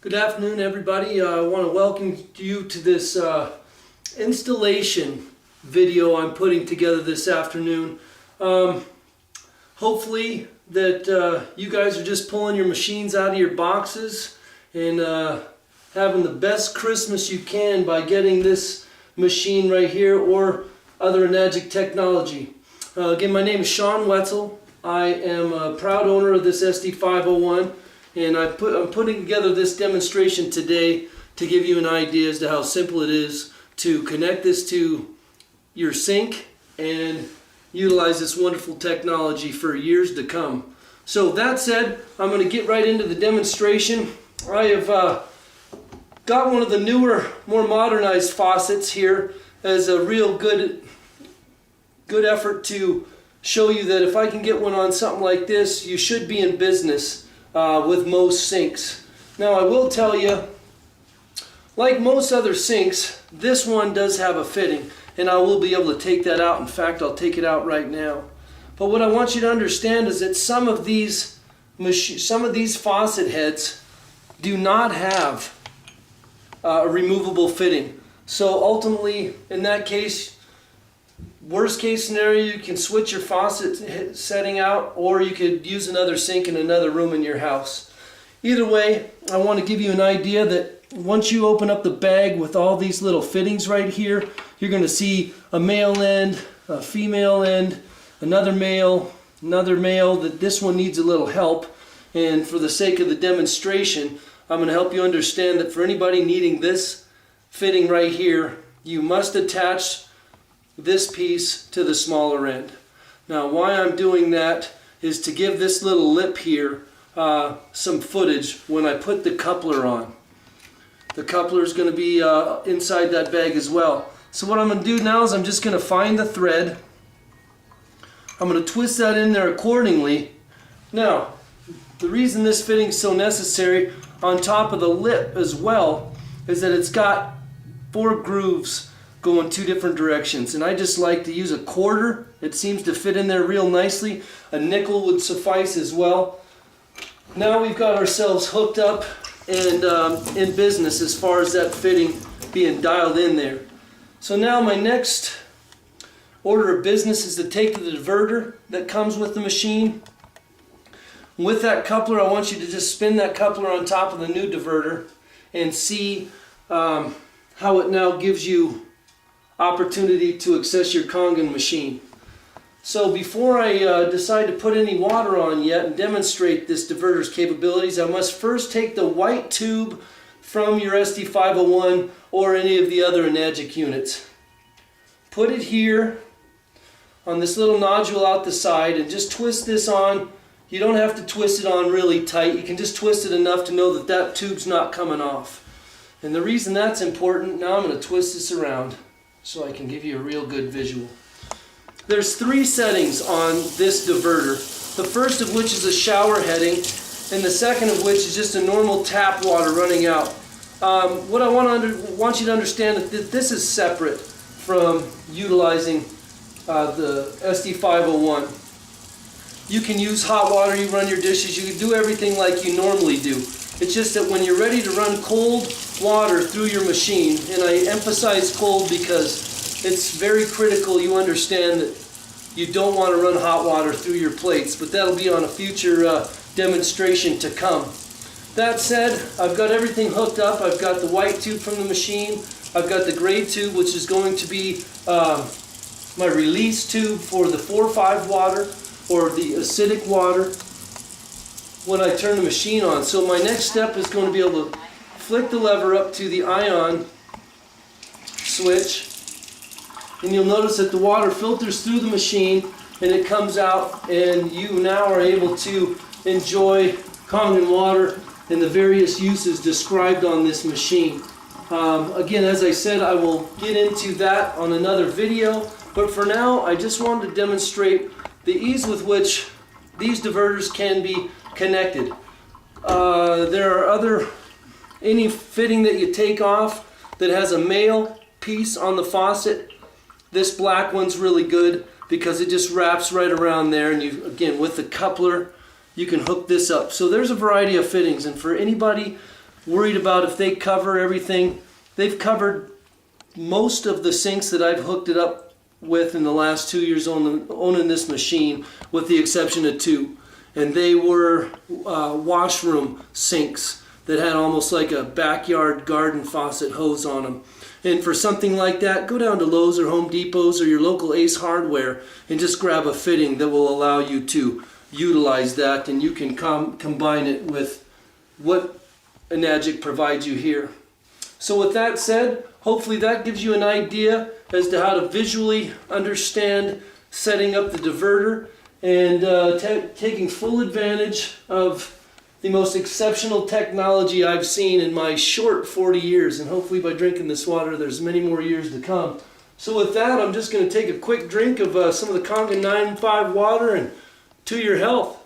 Good afternoon, everybody. I want to welcome you to this installation video I'm putting together this afternoon. Hopefully that you guys are just pulling your machines out of your boxes and having the best Christmas you can by getting this machine right here or other Enagic technology. Again, my name is Sean Wetzel. I am a proud owner of this SD501. And I'm putting together this demonstration today to give you an idea as to how simple it is to connect this to your sink and utilize this wonderful technology for years to come. So that said, I'm going to get right into the demonstration. I have got one of the newer, more modernized faucets here as a real good effort to show you that if I can get one on something like this, you should be in business with most sinks. Now I will tell you, like most other sinks, this one does have a fitting, and I will be able to take that out. In fact, I'll take it out right now. But what I want you to understand is that some of these faucet heads do not have a removable fitting. So ultimately, in that case, worst case scenario, you can switch your faucet setting out, or you could use another sink in another room in your house. Either way, I want to give you an idea that once you open up the bag with all these little fittings right here, you're going to see a male end, a female end, another male, that this one needs a little help. And for the sake of the demonstration, I'm going to help you understand that for anybody needing this fitting right here, you must attach this piece to the smaller end. Now why I'm doing that is to give this little lip here some footage when I put the coupler on. The coupler is going to be inside that bag as well. So what I'm going to do now is I'm just going to find the thread. I'm going to twist that in there accordingly. Now the reason this fitting is so necessary on top of the lip as well is that it's got 4 grooves going 2 different directions, and I just like to use a quarter. It seems to fit in there real nicely. A nickel would suffice as well. Now we've got ourselves hooked up and in business as far as that fitting being dialed in there. So now my next order of business is to take the diverter that comes with the machine. With that coupler, I want you to just spin that coupler on top of the new diverter and see how it now gives you opportunity to access your Kangen machine. So before I decide to put any water on yet and demonstrate this diverter's capabilities, I must first take the white tube from your SD501 or any of the other Enagic units. Put it here on this little nodule out the side and just twist this on. You don't have to twist it on really tight. You can just twist it enough to know that that tube's not coming off. And the reason that's important, now I'm going to twist this around so I can give you a real good visual. There's 3 settings on this diverter. The first of which is a shower heading, and the second of which is just a normal tap water running out. What I want you to understand is that this is separate from utilizing the SD501. You can use hot water, you run your dishes, you can do everything like you normally do. It's just that when you're ready to run cold water through your machine, and I emphasize cold because it's very critical you understand that you don't want to run hot water through your plates, but that'll be on a future demonstration to come. That said, I've got everything hooked up. I've got the white tube from the machine. I've got the gray tube, which is going to be my release tube for the 4-5 water or the acidic water when I turn the machine on. So my next step is going to be able to flick the lever up to the ion switch, and you'll notice that the water filters through the machine and it comes out, and you now are able to enjoy Kangen water and the various uses described on this machine. Again, as I said, I will get into that on another video, but for now I just wanted to demonstrate the ease with which these diverters can be connected. There are any fitting that you take off that has a male piece on the faucet. This black one's really good because it just wraps right around there, and you, again, with the coupler, you can hook this up. So there's a variety of fittings, and for anybody worried about if they cover everything. They've covered most of the sinks that I've hooked it up with in the last 2 years owning this machine, with the exception of 2. And they were washroom sinks that had almost like a backyard garden faucet hose on them. And for something like that, go down to Lowe's or Home Depot's or your local Ace Hardware and just grab a fitting that will allow you to utilize that, and you can combine it with what Enagic provides you here. So with that said, hopefully that gives you an idea as to how to visually understand setting up the diverter and taking full advantage of the most exceptional technology I've seen in my short 40 years. And hopefully by drinking this water, there's many more years to come. So with that, I'm just going to take a quick drink of some of the Kangen 9.5 water, and to your health.